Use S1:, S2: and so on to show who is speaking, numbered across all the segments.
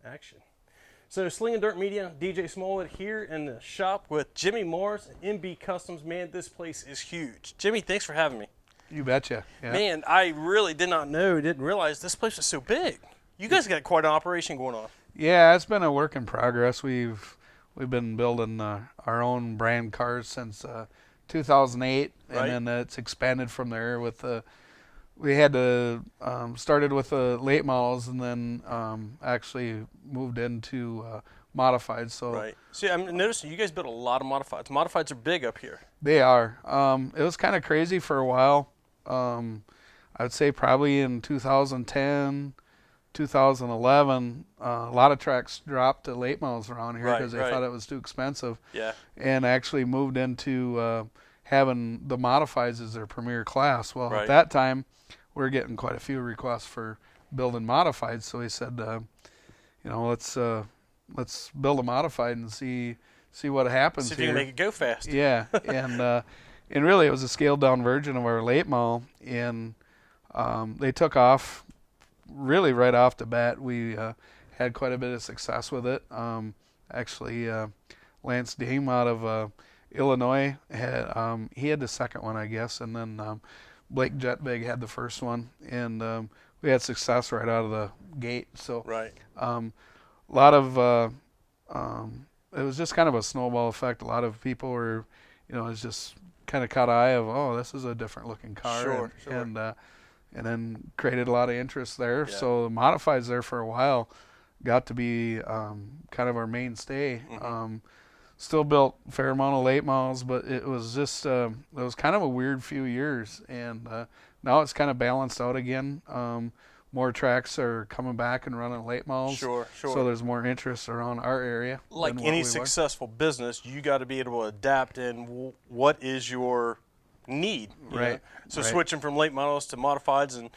S1: Action. So, Slingin Dirt Media, DJ Smollett here in the shop with Jimmy Morris and MB Customs. Man, this place is huge. Jimmy, thanks for having me.
S2: You betcha. Yeah.
S1: Man, I really didn't realize this place was so big. You guys got quite an operation going on.
S2: Yeah, it's been a work in progress. We've been building our own brand cars since 2008,
S1: Right.
S2: and then it's expanded from there. We had to started with the late models, and then actually moved into modified. So
S1: Right. See, I'm noticing you guys build a lot of modifieds. Modifieds are big up here.
S2: they are. It was kind of crazy for a while. I would say probably in 2010. 2011, a lot of tracks dropped to late models around here
S1: Right,
S2: because they
S1: right.
S2: thought it was too expensive,
S1: Yeah.
S2: and actually moved into having the modifieds as their premier class. Well,
S1: Right.
S2: at that time, we were getting quite a few requests for building modifieds, so we said, let's build a modified and see what happens
S1: See if
S2: here.
S1: you can make it go fast.
S2: Yeah, and really it was a scaled down version of our late model, and they took off really right off the bat. We had quite a bit of success with it. Actually, Lance Deem out of Illinois he had the second one, I guess, and then Blake Jetbig had the first one, and we had success right out of the gate. So
S1: Right.
S2: a lot of it was just kind of a snowball effect. A lot of people were, it was just kind of caught eye of, oh, this is a different looking car,
S1: Sure,
S2: and,
S1: sure.
S2: and then created a lot of interest there.
S1: Yeah.
S2: So the modifieds there for a while got to be kind of our mainstay.
S1: Mm-hmm.
S2: Still built a fair amount of late models, but it was just it was kind of a weird few years, and now it's kind of balanced out again. More tracks are coming back and running late models.
S1: Sure, sure.
S2: So there's more interest around our area.
S1: Like
S2: than what
S1: any
S2: we were.
S1: successful business, you got to be able to adapt in what is your need. you know?
S2: Right,
S1: So
S2: right.
S1: switching from late models to modifieds and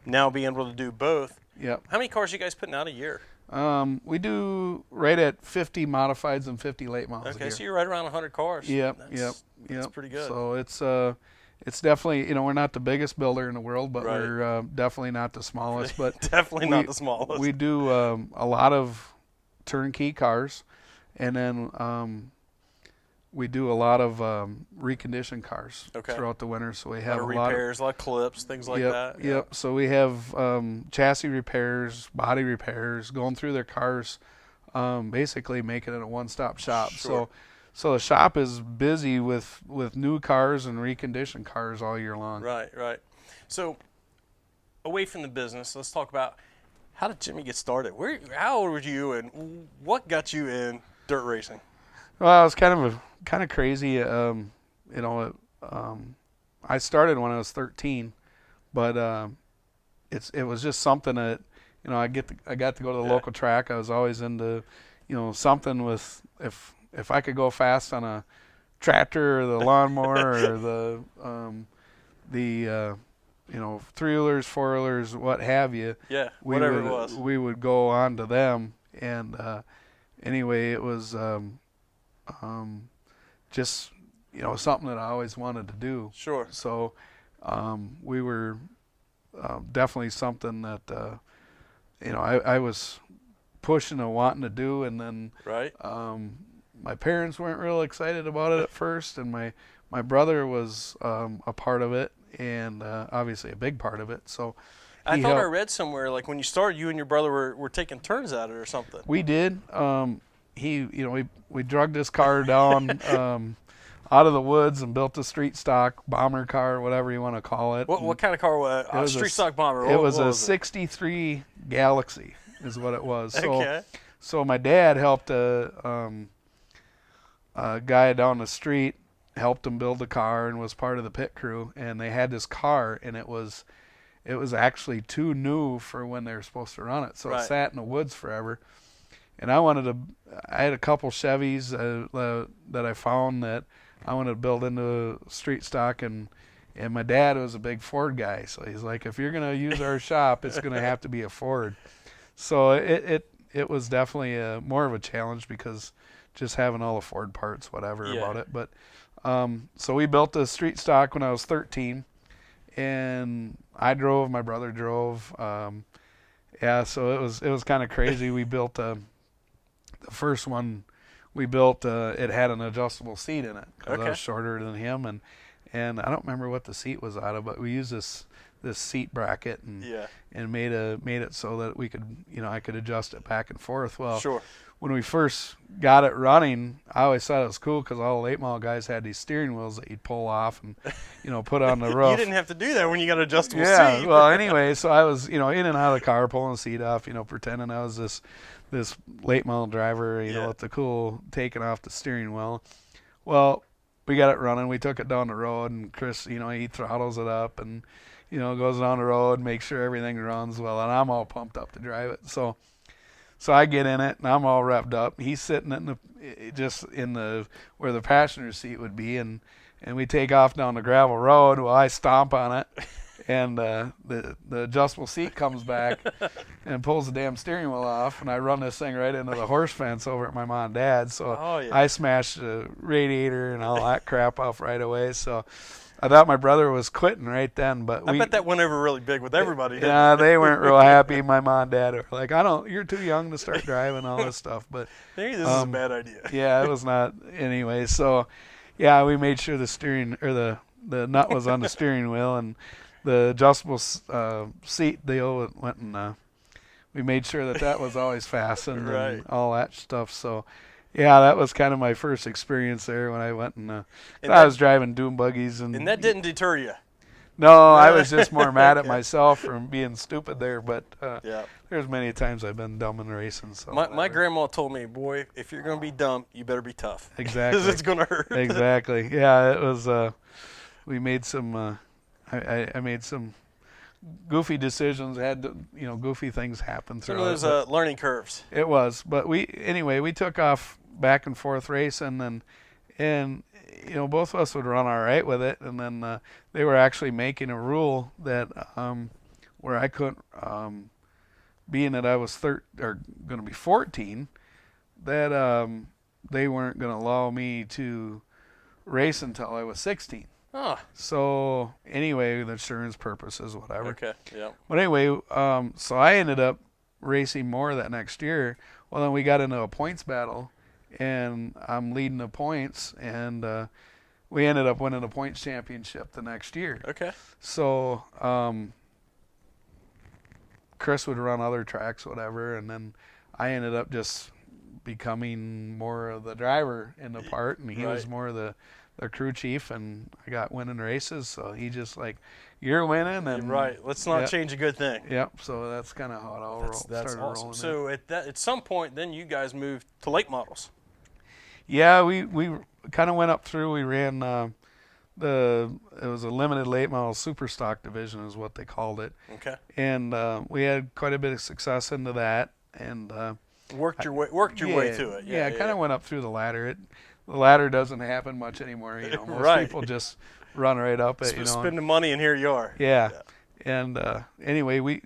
S1: now being able to do both.
S2: Yep.
S1: How many cars you guys putting out a year?
S2: We do right at 50 modifieds and 50 late models a
S1: Okay,
S2: year.
S1: so you're right around 100 cars.
S2: Yep,
S1: That's pretty good.
S2: So it's definitely, we're not the biggest builder in the world, but
S1: Right.
S2: we're definitely not the smallest. But
S1: Definitely not the smallest.
S2: We do a lot of turnkey cars, and then we do a lot of reconditioned cars
S1: Okay.
S2: throughout the winter. So we
S1: a
S2: have
S1: lot of
S2: a lot of
S1: repairs, a lot of clips, things like
S2: yep,
S1: that.
S2: Yep. So we have chassis repairs, body repairs, going through their cars, basically making it a one-stop shop.
S1: Sure.
S2: So the shop is busy with new cars and reconditioned cars all year long.
S1: Right, right. So away from the business, let's talk about how did Jimmy get started? How old were you, and what got you in dirt racing?
S2: Well, it was kind of crazy. I started when I was 13, but it was just something that I got to go to the
S1: Yeah.
S2: local track. I was always into something with if I could go fast on a tractor or the lawnmower or the three-wheelers, four-wheelers, what have you.
S1: Yeah, whatever it was.
S2: We would go on to them, and anyway, it was just something that I always wanted to do.
S1: Sure.
S2: So we were definitely something that I was pushing and wanting to do, and then
S1: Right.
S2: my parents weren't real excited about it at first, and my brother was a part of it, and obviously a big part of it. So
S1: I
S2: he
S1: thought I
S2: helped.
S1: read somewhere like when you started, you and your brother were taking turns at it or something.
S2: We did. We drugged his car down out of the woods and built a street stock bomber car, whatever you want to call it.
S1: What kind of car was it?
S2: It was
S1: Street stock bomber.
S2: It
S1: What
S2: was a
S1: it?
S2: '63 Galaxy, is what it was.
S1: Okay.
S2: So my dad helped a guy down the street, helped him build the car, and was part of the pit crew. And they had this car, and it was actually too new for when they were supposed to run it. So
S1: Right.
S2: it sat in the woods forever. And I had a couple Chevys that I found that I wanted to build into street stock, and my dad was a big Ford guy, so he's like, if you're gonna use our shop, it's gonna have to be a Ford. So it was definitely more of a challenge because just having all the Ford parts, whatever
S1: Yeah.
S2: about it. But so we built a street stock when I was 13, and I drove, my brother drove, Yeah, so it was kind of crazy. We built the first one we built. It had an adjustable seat in it because I was shorter than him, and I don't remember what the seat was out of, but we used this seat bracket and made it so that we could I could adjust it back and forth. Well,
S1: Sure.
S2: when we first got it running, I always thought it was cool because all the late model guys had these steering wheels that you'd pull off and put on the roof.
S1: You didn't have to do that when you got an adjustable
S2: Yeah,
S1: seat.
S2: well, anyway, so I was, in and out of the car, pulling the seat off, pretending I was this late model driver, with the cool taking off the steering wheel. Well, we got it running. We took it down the road, and Chris, he throttles it up and, goes down the road, makes sure everything runs well, and I'm all pumped up to drive it. So I get in it, and I'm all revved up. He's sitting in the where the passenger seat would be, and we take off down the gravel road. Well, I stomp on it, and the adjustable seat comes back and pulls the damn steering wheel off, and I run this thing right into the horse fence over at my mom and dad. So I smashed the radiator and all that crap off right away. So I thought my brother was quitting right then, but
S1: I bet that went over really big with everybody.
S2: Yeah, they weren't real happy. My mom and dad were like, you're too young to start driving, all this stuff. But
S1: maybe this is a bad idea.
S2: Yeah, it was not. Anyway, so yeah, we made sure the steering or the nut was on the steering wheel, and the adjustable seat deal went, and we made sure that was always fastened and all that stuff. So yeah, that was kind of my first experience there when I went and I was driving dune buggies. And
S1: that didn't deter you?
S2: No, I was just more mad at myself for being stupid there. But there's many times I've been dumb in racing. So
S1: my grandma told me, boy, if you're going to be dumb, you better be tough.
S2: Exactly.
S1: Because it's going to hurt.
S2: Exactly. Yeah, it was. We made some. I made some goofy decisions. Had goofy things happen through.
S1: Some of those learning curves.
S2: It was, but we took off back and forth racing, and both of us would run all right with it, and then they were actually making a rule that where I couldn't, being that I was going to be 14, that they weren't going to allow me to race until I was 16.
S1: Oh.
S2: So anyway, the insurance purposes, whatever.
S1: Okay. Yeah.
S2: But anyway, so I ended up racing more that next year. Well, then we got into a points battle, and I'm leading the points, and we ended up winning the points championship the next year.
S1: Okay.
S2: So Chris would run other tracks, whatever, and then I ended up just becoming more of the driver in the part, and he was more of the crew chief, and I got winning races. So he just like, you're winning, and
S1: right. Let's not change a good thing.
S2: Yep. So that's kind of how it all started
S1: awesome.
S2: rolling.
S1: So at some point, then you guys moved to late models.
S2: Yeah, we kind of went up through. We ran it was a limited late model super stock division is what they called it.
S1: Okay.
S2: And we had quite a bit of success into that, and
S1: worked your way to it.
S2: Yeah, kind of went up through the ladder. The ladder doesn't happen much anymore. Most people just run right up it.
S1: Spend the money, and here you are.
S2: Yeah. And anyway, we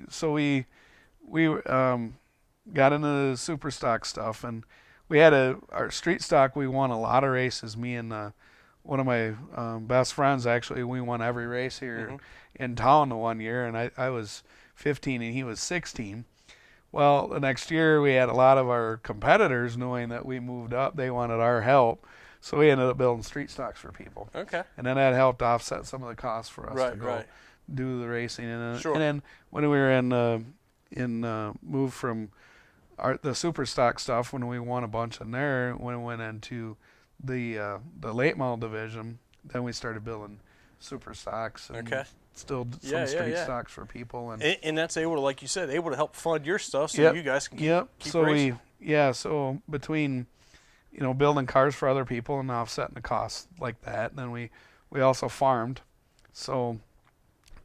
S2: got into the super stock stuff, and we had our street stock. We won a lot of races. Me and one of my best friends, actually, we won every race here in town the one year, and I was 15 and he was 16. Well, the next year we had a lot of our competitors, knowing that we moved up, they wanted our help, so we ended up building street stocks for people.
S1: Okay.
S2: And then that helped offset some of the costs for us to go do the racing. And then when we were moved from the super stock stuff, when we won a bunch in there, when we went into the late model division, then we started building super stocks. And still some street stocks for people,
S1: and that's able to, like you said, able to help fund your stuff, so you guys can keep racing.
S2: So between building cars for other people and offsetting the costs like that, then we also farmed. So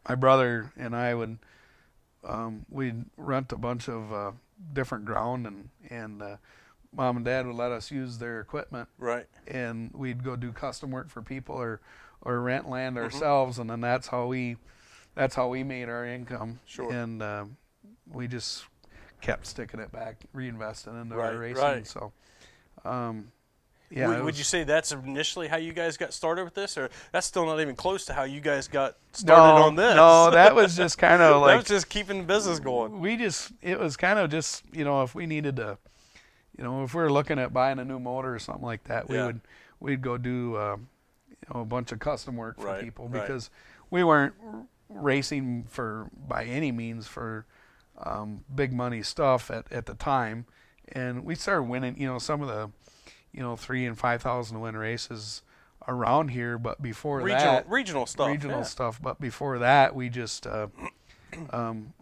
S2: my brother and I would we'd rent a bunch of different ground, and mom and dad would let us use their equipment, and we'd go do custom work for people or rent land ourselves, and then that's how we made our income. And we just kept sticking it back, reinvesting into our racing. So Yeah,
S1: Would you say that's initially how you guys got started with this, or that's still not even close to how you guys got started on this?
S2: No, that was just kind of
S1: that
S2: like
S1: was just keeping the business going.
S2: it was kind of just, if we needed to, if we were looking at buying a new motor or something like that,
S1: Yeah.
S2: we'd go do a bunch of custom work for
S1: Right,
S2: people
S1: right.
S2: because we weren't racing for by any means for big money stuff at the time, and we started winning. Some of the 3 and 5,000 win races around here, but before that
S1: Regional stuff.
S2: regional
S1: yeah.
S2: stuff. But before that, we just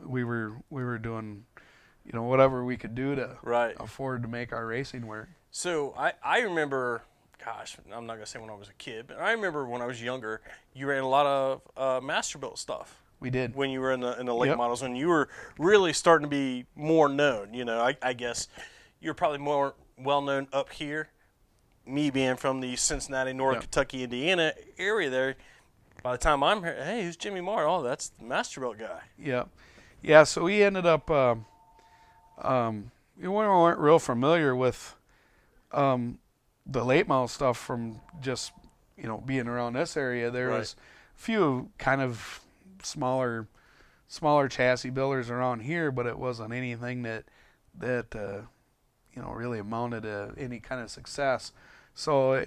S2: we were doing whatever we could do to
S1: Right.
S2: afford to make our racing work.
S1: So I remember, gosh, I'm not gonna say when I was a kid, but I remember when I was younger, you ran a lot of Masterbuilt stuff.
S2: We did.
S1: When you were in the late
S2: Yep.
S1: models, when you were really starting to be more known. I guess you're probably more well known up here. Me being from the Cincinnati, Northern
S2: Yep.
S1: Kentucky, Indiana area there. By the time I'm here, hey, who's Jimmy Marr? Oh, that's the Masterbuilt guy.
S2: Yeah. So we ended up we weren't real familiar with the late model stuff from just being around this area. There
S1: Right.
S2: was a few kind of smaller chassis builders around here, but it wasn't anything that really amounted to any kind of success. So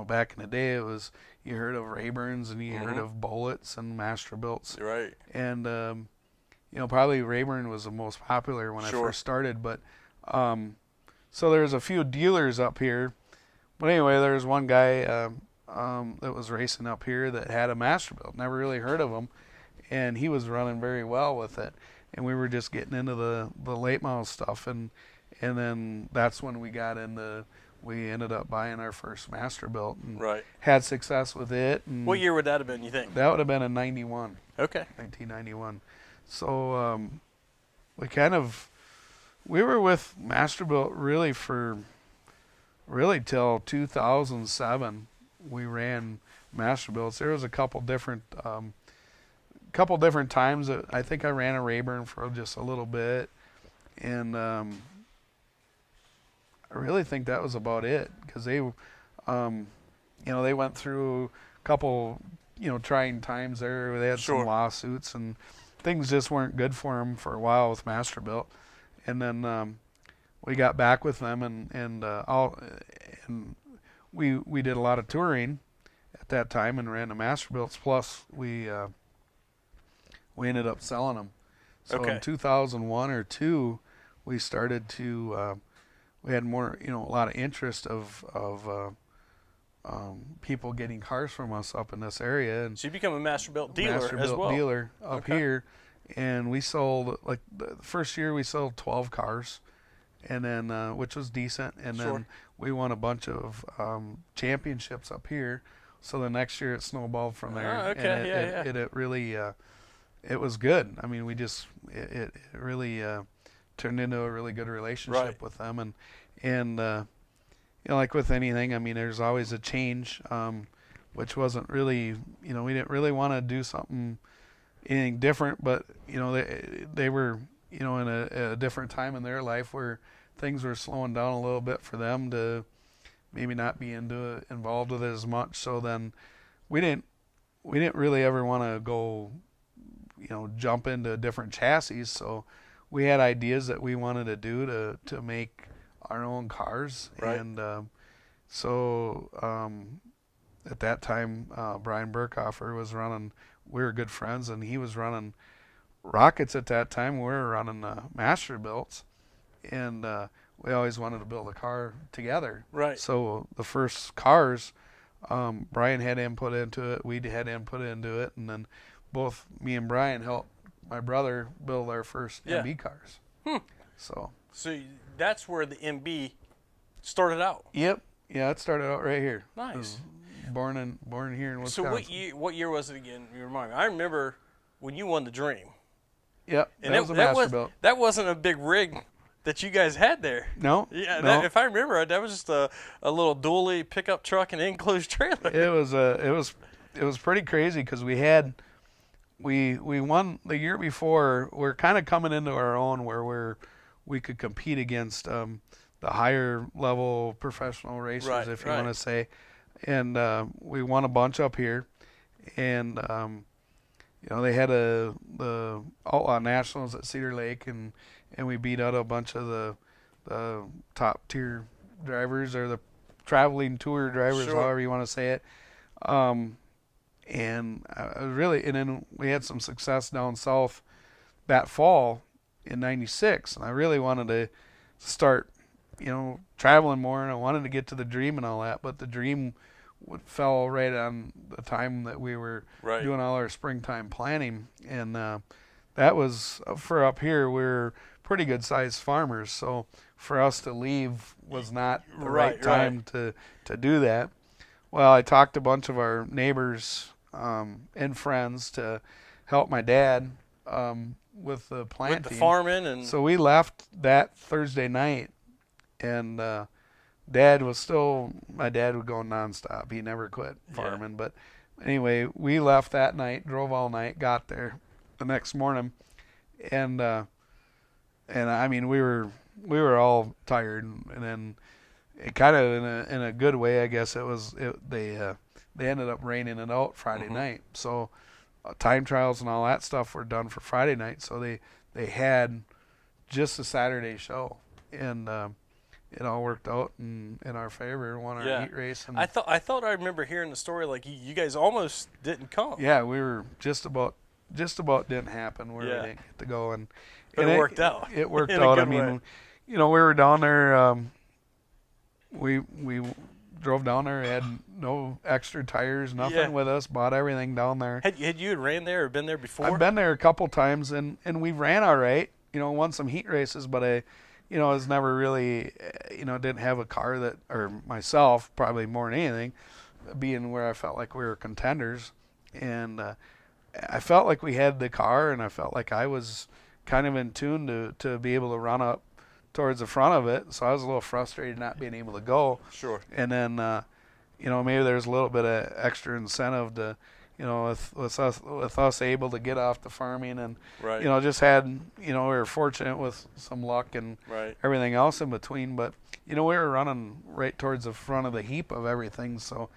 S2: back in the day, it was you heard of Rayburns and you heard of Bullets and Masterbuilts,
S1: Right.
S2: and probably Rayburn was the most popular when
S1: Sure.
S2: I first started. But so there's a few dealers up here. But anyway, there was one guy that was racing up here that had a Masterbuilt. Never really heard of him, and he was running very well with it. And we were just getting into the late model stuff, and then that's when we ended up buying our first Masterbuilt and
S1: Right.
S2: had success with it. And
S1: What year would that have been, you think?
S2: that would have been in 91.
S1: Okay.
S2: 1991. So we were with Masterbuilt really till 2007. We ran Masterbuilts. There was a couple different times that I think I ran a Rayburn for just a little bit, and I really think that was about it because they went through a couple trying times there where they had
S1: Sure.
S2: some lawsuits and things just weren't good for them for a while with Masterbuilt, and then we got back with them and we did a lot of touring at that time and ran the Masterbuilts. Plus we ended up selling them. So
S1: Okay.
S2: in 2001 or 2, we started to we had more a lot of interest of people getting cars from us up in this area, and
S1: So you become a Masterbuilt dealer as
S2: Masterbuilt
S1: well.
S2: dealer up
S1: Okay.
S2: here, and we sold like the first year we sold 12 cars, and then which was decent, and
S1: Sure.
S2: then we won a bunch of championships up here. So the next year it snowballed from there,
S1: Oh, okay,
S2: and it really it was good. I mean, it really turned into a really good relationship
S1: Right.
S2: with them, and like with anything, I mean, there's always a change, which wasn't really, we didn't really want to do anything different, but they were, in a different time in their life where things were slowing down a little bit for them to maybe not be involved with it as much. So then we didn't really ever want to go, jump into different chassis. So we had ideas that we wanted to do to make our own cars.
S1: Right.
S2: And so at that time, Brian Burkhofer was running, we were good friends, and he was running Rockets at that time. We were running Masterbuilts, and we always wanted to build a car together.
S1: Right.
S2: So the first cars, Brian had input into it, we had input into it, and then both me and Brian helped my brother build our first
S1: Yeah.
S2: MB cars. So
S1: So that's where the MB started out.
S2: yep, yeah, it started out right here. I
S1: Nice.
S2: was born here in
S1: So
S2: Wisconsin.
S1: what year was it again? You remind me. I remember when you won the Dream.
S2: Yep,
S1: And
S2: that was a Masterbuilt.
S1: that wasn't a big rig that you guys had there.
S2: No,
S1: Yeah,
S2: no.
S1: if I remember, that was just a little dually pickup truck and enclosed trailer.
S2: It was pretty crazy because we won the year before. We're kind of coming into our own where we could compete against the the higher level professional racers,
S1: Right,
S2: if you
S1: right.
S2: want to say. And we won a bunch up here, and they had the Outlaw Nationals at Cedar Lake, and we beat out a bunch of the top tier drivers, or the traveling tour drivers,
S1: Sure.
S2: however you want to say it. Um, and and then we had some success down south that fall in '96, and I really wanted to start, traveling more, and I wanted to get to the Dream and all that, but the Dream fell right on the time that we were
S1: Right.
S2: doing all our springtime planning, and that was for up here. We're pretty good sized farmers, so for us to leave was not the right time to do that. Well, I talked to a bunch of our neighbors and friends to help my dad with the planting.
S1: With the farming, and
S2: So we left that Thursday night, and my dad would go nonstop. He never quit farming.
S1: Yeah.
S2: But anyway, we left that night, drove all night, got there the next morning, and I mean we were all tired, and then it kind of in a good way, I guess they ended up raining it out Friday night. So time trials and all that stuff were done for Friday night. So they had just a Saturday show, and it all worked out in our favor. Won our heat race. And
S1: I thought I remember hearing the story like you guys almost didn't come.
S2: yeah, we were just about didn't happen where we didn't get to go, and
S1: it worked out.
S2: It worked
S1: In a
S2: out.
S1: good
S2: I mean,
S1: way.
S2: we were down there. We drove down there. Had no extra tires, nothing with us. Bought everything down there.
S1: Had you ran there or been there before?
S2: I've been there a couple times, and we ran all right. Won some heat races, but I was never really, didn't have a car that, or myself, probably more than anything, being where I felt like we were contenders. And I felt like we had the car, and I felt like I was kind of in tune to be able to run up towards the front of it. So I was a little frustrated not being able to go.
S1: Sure.
S2: And then, maybe there's a little bit of extra incentive to, with us able to get off the farming, and just had, we were fortunate with some luck and everything else in between. But we were running right towards the front of the heap of everything, so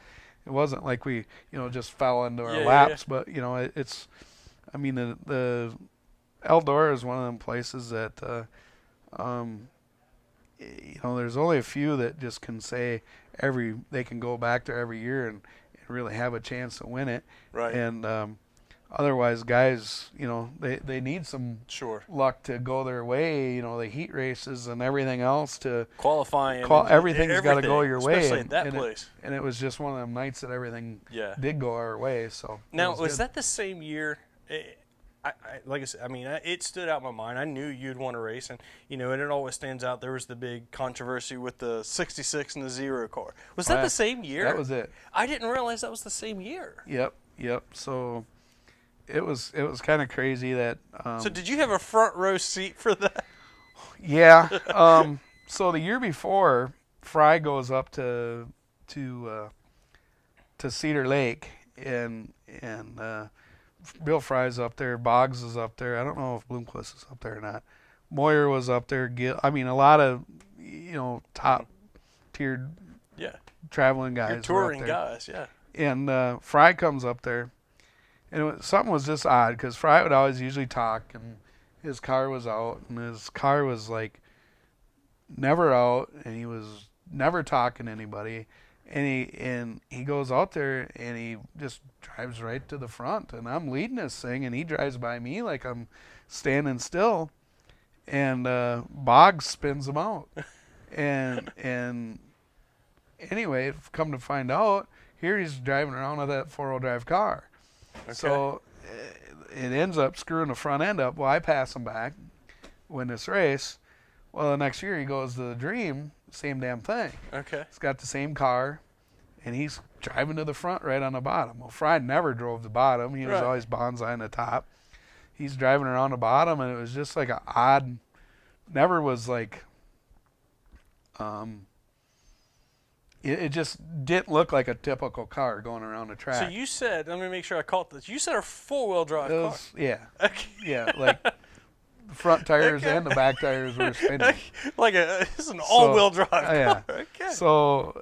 S2: it wasn't like we just fell into our laps. But it's, I mean, the Eldora is one of them places that there's only a few that just can say they can go back there every year and really have a chance to win it.
S1: Right.
S2: And otherwise, guys, they need some luck to go their way. The heat races and everything else to
S1: qualifying.
S2: Everything's got to go your way.
S1: Especially at that place.
S2: And it was just one of them nights that everything did go our way. So
S1: now, was that the same year? Like I said, I mean, it stood out in my mind. I knew you'd want to race, and and it always stands out. There was the big controversy with the '66 and the Zero car. Was that the same year?
S2: That was it.
S1: I didn't realize that was the same year.
S2: Yep. So it was kind of crazy that.
S1: So did you have a front row seat for that?
S2: Yeah. So the year before, Fry goes up to Cedar Lake, and Bill Fry's up there, Boggs is up there. I don't know if Bloomquist is up there or not. Moyer was up there. I mean, a lot of top tiered traveling guys.
S1: You're touring guys, yeah.
S2: And Fry comes up there, and something was just odd because Fry would always usually talk, and his car was out, and his car was like never out, and he was never talking to anybody. And he goes out there, and he just drives right to the front, and I'm leading this thing, and he drives by me like I'm standing still, and Boggs spins him out, and anyway, come to find out, here he's driving around with that 4-wheel drive car, so it ends up screwing the front end up. Well, I pass him back, win this race. Well, the next year he goes to the Dream. Same damn thing.
S1: Okay.
S2: He's got the same car, and he's driving to the front right on the bottom. Well, Fry never drove the bottom. He was always bonsai on the top. He's driving around the bottom, and it was just like an odd, never was like, it just didn't look like a typical car going around the track.
S1: So you said, let me make sure I caught this. You said a 4-wheel drive car.
S2: Yeah.
S1: Okay.
S2: Yeah, like front tires and the back tires were spinning.
S1: Like it's an all-wheel drive car.
S2: Yeah.
S1: Okay.
S2: So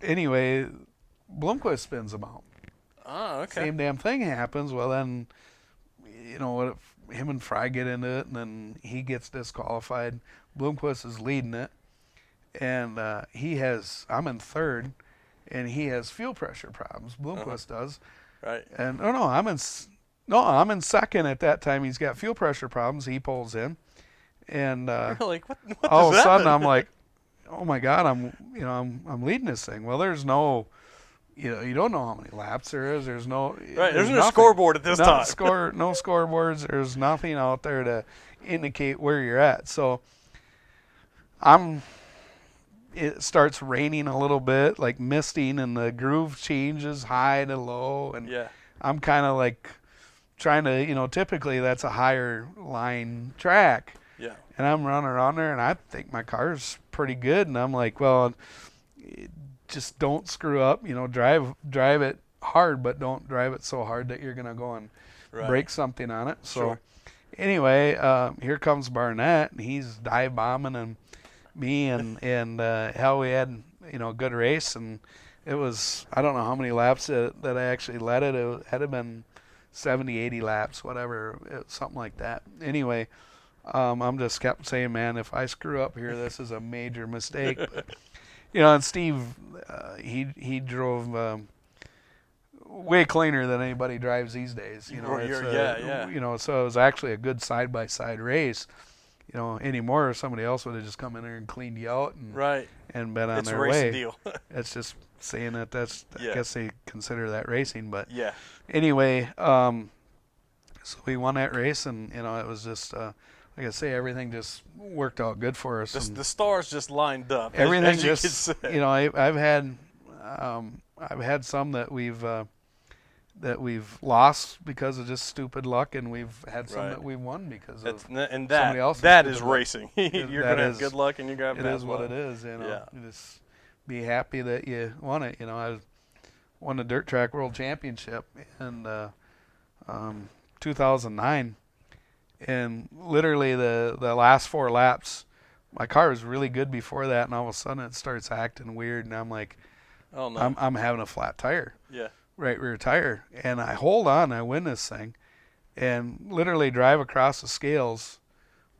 S2: anyway, Bloomquist spins them out.
S1: Oh, okay.
S2: Same damn thing happens. Well, then, what if him and Fry get into it, and then he gets disqualified. Bloomquist is leading it, and I'm in third, and he has fuel pressure problems. Bloomquist does.
S1: Right.
S2: And I'm in second at that time. He's got fuel pressure problems. He pulls in, and
S1: You're like, what
S2: all of
S1: does
S2: a
S1: that
S2: sudden
S1: mean?
S2: I'm like, oh my God, I'm leading this thing. Well, there's no, you don't know how many laps there is. There's no
S1: Right. There's no
S2: nothing.
S1: scoreboard at this time.
S2: No scoreboards. There's nothing out there to indicate where you're at. So it starts raining a little bit, like misting, and the groove changes high to low, and
S1: Yeah.
S2: I'm kind of like trying to, typically that's a higher line track.
S1: Yeah.
S2: And I'm running around there, and I think my car's pretty good. And I'm like, well, just don't screw up. Drive it hard, but don't drive it so hard that you're gonna go and break something on it. So
S1: Sure.
S2: anyway, here comes Barnett, and he's dive bombing and me, and hell, we had a good race, and it was, I don't know how many laps that I actually led it. It had to been 70, 80 laps, whatever, something like that. Anyway. I'm just kept saying, man, if I screw up here, this is a major mistake. But, and Steve, he drove way cleaner than anybody drives these days. So it was actually a good side-by-side race. Anymore, somebody else would have just come in there and cleaned you out and been on their way.
S1: It's a racing deal.
S2: It's just saying that I
S1: Yeah.
S2: guess they consider that racing. But
S1: Yeah.
S2: anyway, so we won that race, and it was just like I say, everything just worked out good for us.
S1: The stars just lined up.
S2: Everything
S1: as you
S2: just,
S1: could say.
S2: I've had some that we've lost because of just stupid luck, and we've had some that we won because of somebody else's
S1: that
S2: stupid
S1: is
S2: luck.
S1: racing. You're gonna have good luck, and you're gonna have
S2: It
S1: bad
S2: is what
S1: luck.
S2: it is.
S1: Yeah.
S2: You just be happy that you won it. I won the dirt track world championship in 2009. And literally the last 4 laps, my car was really good before that, and all of a sudden it starts acting weird, and I'm like,
S1: oh no,
S2: I'm having a flat tire,
S1: yeah,
S2: right rear tire, and I hold on, I win this thing, and literally drive across the scales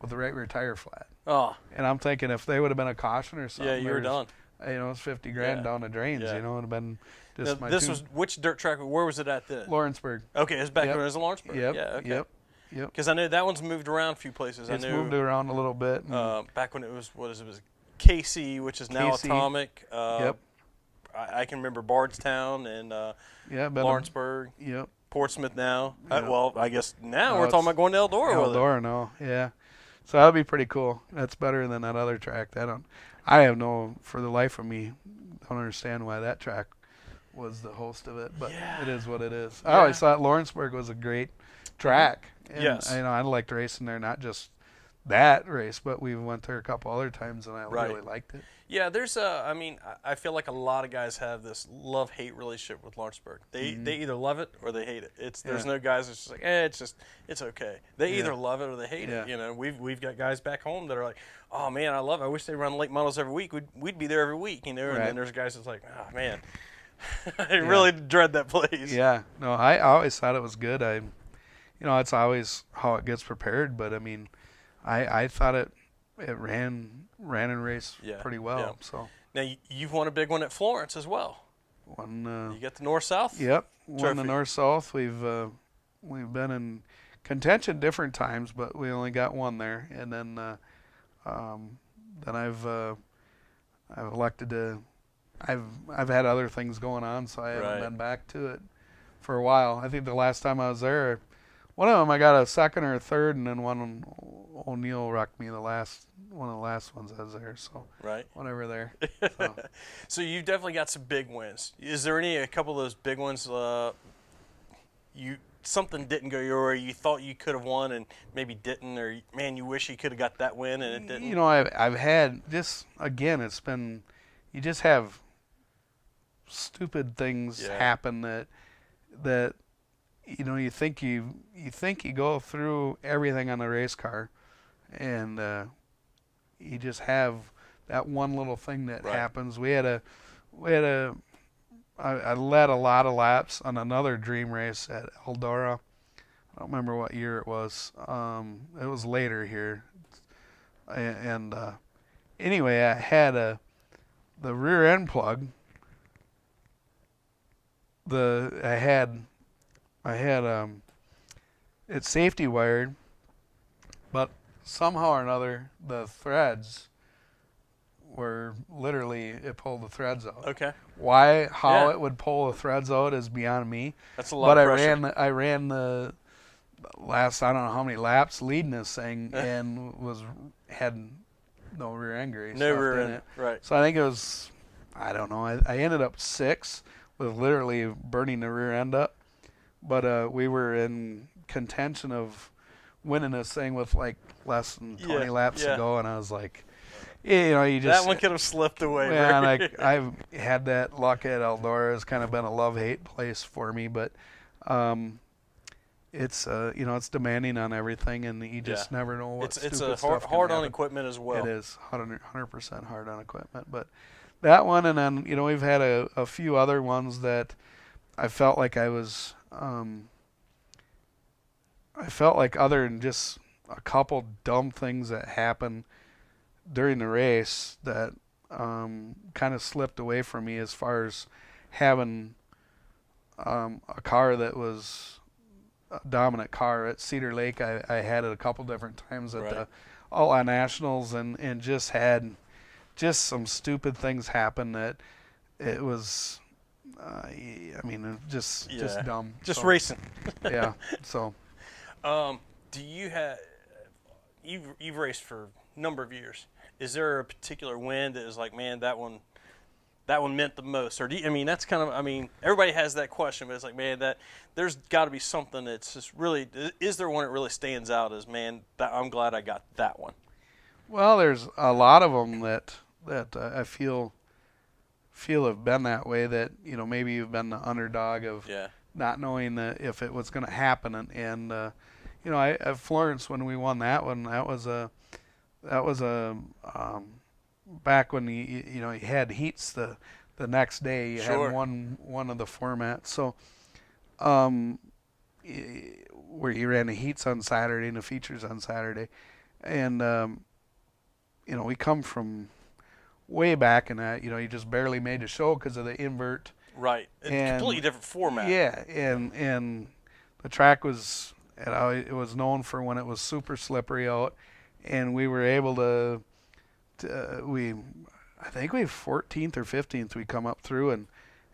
S2: with the right rear tire flat.
S1: oh
S2: And I'm thinking if they would have been a caution or something,
S1: yeah, you were done.
S2: It's $50,000 down the drains.
S1: Yeah.
S2: It would have been just
S1: Now,
S2: my
S1: this was which dirt track? Where was it at then?
S2: Lawrenceburg.
S1: Okay, it was back
S2: Yep.
S1: when it was in Lawrenceburg.
S2: Yep.
S1: Yeah. Okay.
S2: Yep.
S1: Because I know that one's moved around a few places.
S2: It's
S1: I knew,
S2: moved around a little bit.
S1: back when it was it was KC, which is now
S2: KC.
S1: Atomic.
S2: Yep.
S1: I can remember Bardstown and
S2: Been
S1: Lawrenceburg,
S2: Yep.
S1: Portsmouth now.
S2: Yep.
S1: Well, I guess now
S2: No,
S1: we're talking
S2: it's
S1: about going to Eldora with it.
S2: Eldora, no, yeah. So that'll be pretty cool. That's better than that other track. I have for the life of me, don't understand why that track was the host of it, but
S1: Yeah.
S2: it is what it is. I always thought Lawrenceburg was a great track. And,
S1: Yes.
S2: I liked racing there, not just that race, but we went there a couple other times, and I really liked it.
S1: Yeah, there's I feel like a lot of guys have this love-hate relationship with Lawrenceburg. They either love it or they hate it. There's no guys that's just like, it's okay. They either love it or they hate it. We've got guys back home that are like, oh man, I love it. I wish they run late models every week. We'd be there every week, And then there's guys that's like, oh man, I really dread that place.
S2: Yeah, no, I always thought it was good. It's always how it gets prepared, but I mean, I thought it ran and raced pretty well.
S1: Yeah.
S2: So
S1: Now you've won a big one at Florence as well.
S2: won.
S1: You got the North-South.
S2: Yep, won the
S1: Trophy.
S2: North-South. We've been in contention different times, but we only got one there, and then I've elected to. I've had other things going on, so I haven't been back to it for a while. I think the last time I was there, one of them I got a second or a third, and then one O'Neill wrecked me one of the last ones I was there. So whatever there. So.
S1: So you've definitely got some big wins. Is there a couple of those big ones something didn't go your way, you thought you could have won and maybe didn't, or man, you wish you could have got that win and it didn't?
S2: I've had this again. It's been you just have stupid things happen that you think you go through everything on the race car, and you just have that one little thing that
S1: Right.
S2: happens. We had a I led a lot of laps on another dream race at Eldora. I don't remember what year it was. It was later here, and anyway, I had the rear end plug. I had it safety wired, but somehow or another the threads were literally, it pulled the threads out.
S1: Okay.
S2: How
S1: Yeah.
S2: it would pull the threads out is beyond me.
S1: That's a lot
S2: But
S1: of pressure.
S2: I ran the last, I don't know how many laps leading this thing, and had no rear end grease
S1: No
S2: left
S1: rear
S2: in
S1: end.
S2: it.
S1: Right.
S2: So I think it was, I don't know. I ended up 6 with literally burning the rear end up. But we were in contention of winning this thing with like less than 20 laps to go, and I was like, you just
S1: That one could have slipped away.
S2: yeah,
S1: Right?
S2: and I've had that luck at Eldora. It's kind of been a love-hate place for me, but it's it's demanding on everything, and you just never know what
S1: It's
S2: stupid
S1: a
S2: stuff can
S1: hard on
S2: happen.
S1: equipment as well.
S2: It is 100% hard on equipment, but that one, and then we've had a few other ones that I felt like I felt like other than just a couple dumb things that happened during the race that kind of slipped away from me as far as having a car that was a dominant car at Cedar Lake. I had it a couple different times at the All-Out Nationals, and just had some stupid things happen that it was just dumb.
S1: Just racing.
S2: Yeah. So
S1: Do you have you've raced for a number of years? Is there a particular win that is like, man, that one meant the most? Or that's kind of, everybody has that question, but it's like, man, that there's got to be something that's just really, is there one that really stands out as, man, that I'm glad I got that one?
S2: well, there's a lot of them that I feel have been that way. That maybe you've been the underdog of not knowing if it was going to happen, and at Florence when we won that one, that was a back when you had heats the next day. You had one of the formats, so where you ran the heats on Saturday and the features on Saturday, and we come from way back in that. You just barely made the show because of the invert.
S1: Right, and completely different format.
S2: Yeah, and the track was, it was known for when it was super slippery out, and we were able to I think we 14th or 15th we come up through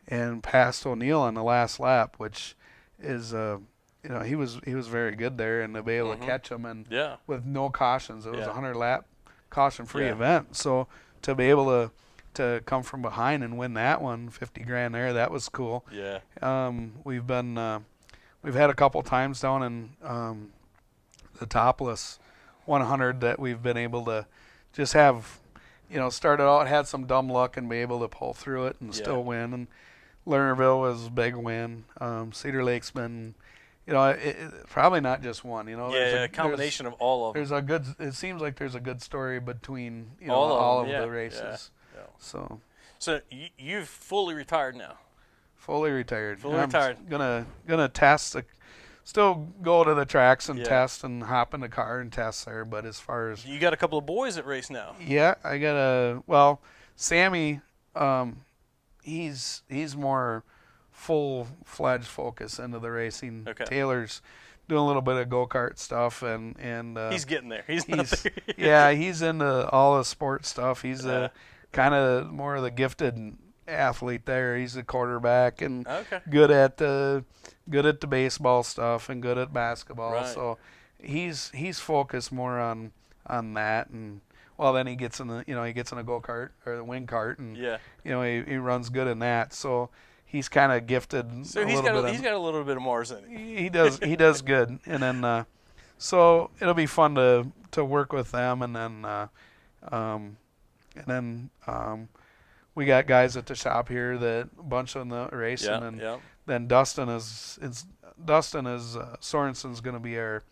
S2: and passed O'Neill on the last lap, which is he was very good there, and to be able to catch him and with no cautions. It was a 100-lap caution-free event, so to be able to come from behind and win that one, 50 grand there, that was cool.
S1: Yeah.
S2: We've had a couple times down in the topless 100 that we've been able to just have, started out, had some dumb luck, and be able to pull through it and still win. And Lernerville was a big win. Cedar Lake's been, probably not just one.
S1: A combination of all of them.
S2: It seems like there's a good story between
S1: all
S2: of the races.
S1: Yeah.
S2: So
S1: you've fully retired now.
S2: Fully retired.
S1: I'm
S2: gonna test. Still go to the tracks and test and hop in the car and test there. But as far as
S1: you got a couple of boys that race now.
S2: Yeah, I got Sammy. He's more full-fledged focus into the racing.
S1: Okay.
S2: Taylor's doing a little bit of go-kart stuff and
S1: he's getting there. He's not there.
S2: Yeah, he's into all the sports stuff. He's kind of more of the gifted athlete there. He's a quarterback and good at the baseball stuff and good at basketball.
S1: Right.
S2: So he's focused more on that, and then he gets in a go-kart or the wing cart, and he runs good in that. So he's kind of gifted.
S1: So he's got a little bit of Mars in him.
S2: He does good, and then so it'll be fun to work with them, and then we got guys at the shop here that a bunch on the racing, and then Dustin is Dustin is Sorensen's going to be our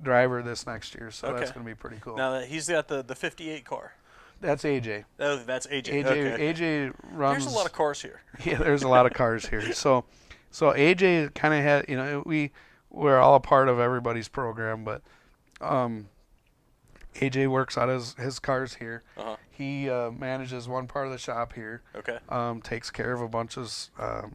S2: driver this next year, so
S1: Okay.
S2: that's going to be pretty cool.
S1: Now he's got the 58 car.
S2: That's AJ.
S1: Oh, that's AJ.
S2: AJ
S1: Okay.
S2: AJ runs.
S1: There's a lot of cars here.
S2: Yeah, there's a lot of cars here. So AJ kind of had, we're all a part of everybody's program, but AJ works out his cars here.
S1: Uh-huh.
S2: He manages one part of the shop here.
S1: Okay.
S2: Takes care of a bunch of,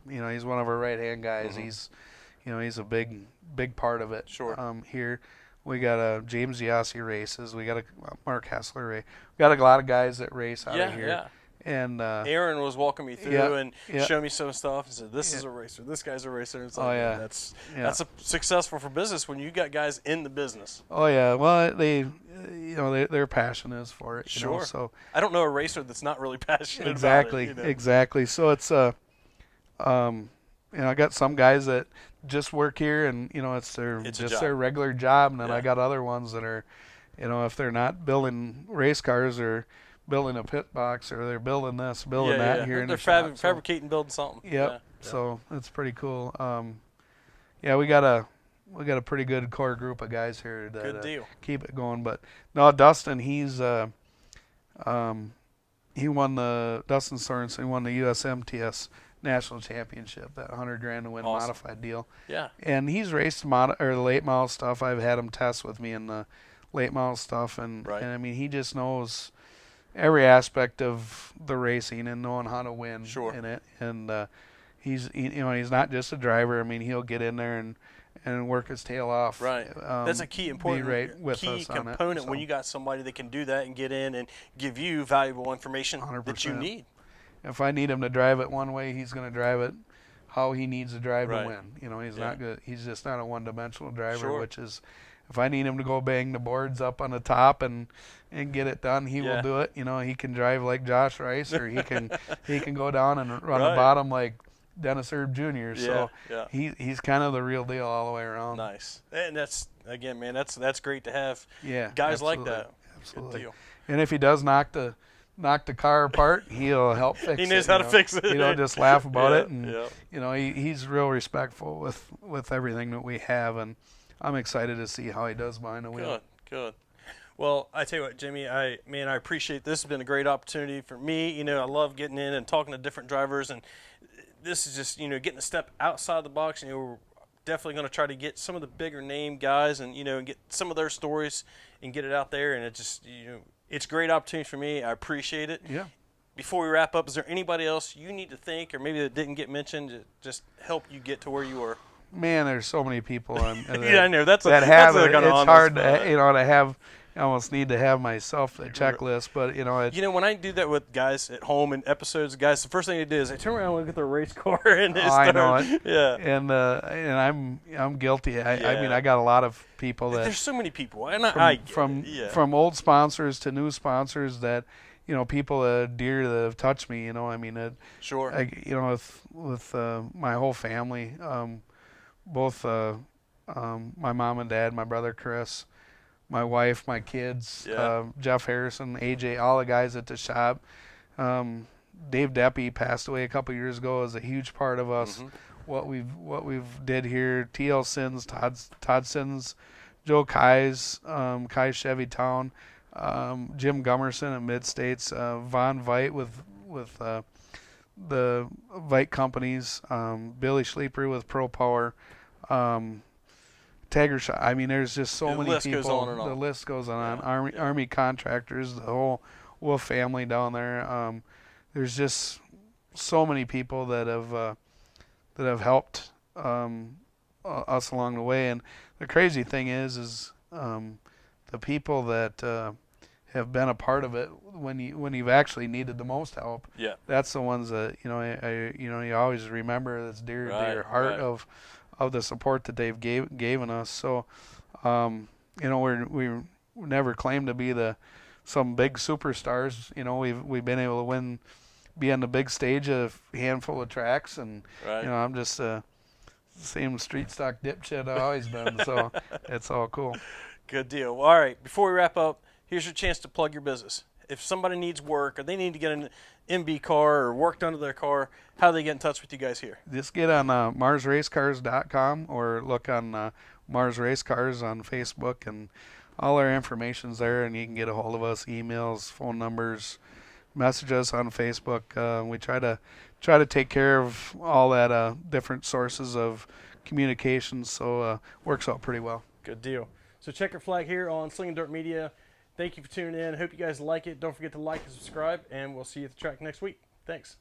S2: he's one of our right-hand guys.
S1: Mm-hmm.
S2: He's a big part of it.
S1: Sure.
S2: Here, we got James Yossi races. We got a Mark Hessler race. We got a lot of guys that race out of here.
S1: Yeah.
S2: And
S1: Aaron was walking me through
S2: yeah,
S1: and
S2: yeah.
S1: showing me some stuff and said, "This is a racer. This guy's a racer." And it's like,
S2: Oh, yeah.
S1: That's
S2: Yeah.
S1: successful for business when you got guys in the business.
S2: Oh yeah, well their passion is for it.
S1: Sure.
S2: So
S1: I don't know a racer that's not really passionate
S2: exactly,
S1: about it.
S2: exactly. So it's I got some guys that just work here and it's their regular job, and then I got other ones that are, if they're not building race cars or building a pit box or they're building this, building that here in
S1: they're
S2: the shop.
S1: fabricating, building something.
S2: Yep.
S1: Yeah.
S2: So it's pretty cool. We got a pretty good core group of guys here that
S1: Good deal.
S2: keep it going. But no, Dustin, Dustin Sorensen, he won the USMTS National Championship, that $100,000 to win
S1: Awesome.
S2: modified deal.
S1: Yeah.
S2: And he's raced the late model stuff. I've had him test with me in the late model stuff, and I mean he just knows every aspect of the racing and knowing how to win in it. And he's not just a driver. I mean, he'll get in there and work his tail off.
S1: Right. That's a key important
S2: key
S1: component when you got somebody that can do that and get in and give you valuable information
S2: 100%.
S1: that you need.
S2: If I need him to drive it one way, he's going to drive it how he needs to drive to win. He's not good. He's just not a one-dimensional driver, which is, if I need him to go bang the boards up on the top and get it done, he will do it. He can drive like Josh Rice, or he can go down and run the bottom like Dennis Erb Jr. So he's kind of the real deal all the way around.
S1: Nice. And that's, again, man, that's great to have
S2: absolutely.
S1: guys like that.
S2: Absolutely.
S1: Good deal.
S2: And if he does knock the car apart, he'll help fix it.
S1: He knows how to fix it.
S2: Just laugh about it, and he's real respectful with everything that we have, and I'm excited to see how he does behind the wheel.
S1: Good. Well, I tell you what, Jimmy, I appreciate this. Has been a great opportunity for me. I love getting in and talking to different drivers, and this is just getting a step outside the box. We're definitely going to try to get some of the bigger name guys and and get some of their stories and get it out there. And it just it's a great opportunity for me. I appreciate it.
S2: Yeah.
S1: Before we wrap up, is there anybody else you need to thank, or maybe that didn't get mentioned, to just help you get to where you were?
S2: Man, there's so many people.
S1: I know it's
S2: hard to have. I almost need to have myself a checklist, but
S1: when I do that with guys at home and episodes, guys, the first thing they do is they turn around and look at their race car and
S2: I know it.
S1: Yeah.
S2: And I'm guilty. I mean, I got a lot of people that
S1: there's so many people, and
S2: from old sponsors to new sponsors that people dear that have touched me. I mean,
S1: sure.
S2: With my whole family, both my mom and dad, my brother Chris, my wife, my kids, Jeff Harrison, AJ, all the guys at the shop. Dave Deppie passed away a couple years ago. Is a huge part of us.
S1: Mm-hmm.
S2: What we've did here. TL Sins, Todd Sins, Joe Kai's, Kai's Chevy Town, Jim Gummerson at Mid States, Von Veit with the Veit companies, Billy Schleeper with Pro Power. Tagger Shop. I mean, there's just so many people.
S1: Goes on and on.
S2: The list goes on. Army contractors, the whole Wolf family down there. There's just so many people that have helped us along the way. And the crazy thing is the people that have been a part of it when you've actually needed the most help.
S1: Yeah. That's
S2: the ones that you always remember. That's dear to your heart of the support that they've given us. So, we never claimed to be some big superstars. We've been able to be on the big stage of a handful of tracks, and I'm just same street stock dipshit I've always been. So it's all cool.
S1: Good deal. Well, all right, before we wrap up, here's your chance to plug your business. if somebody needs work or they need to get an MB car or work done to their car, how do they get in touch with you guys here?
S2: Just get on MarsRaceCars.com or look on Mars Race Cars on Facebook, and all our information's there, and you can get a hold of us, emails, phone numbers, message us on Facebook. We try to take care of all that different sources of communication, so works out pretty well.
S1: Good deal. So checker flag here on Slingin Dirt Media. Thank you for tuning in. Hope you guys like it. Don't forget to like and subscribe, and we'll see you at the track next week. Thanks.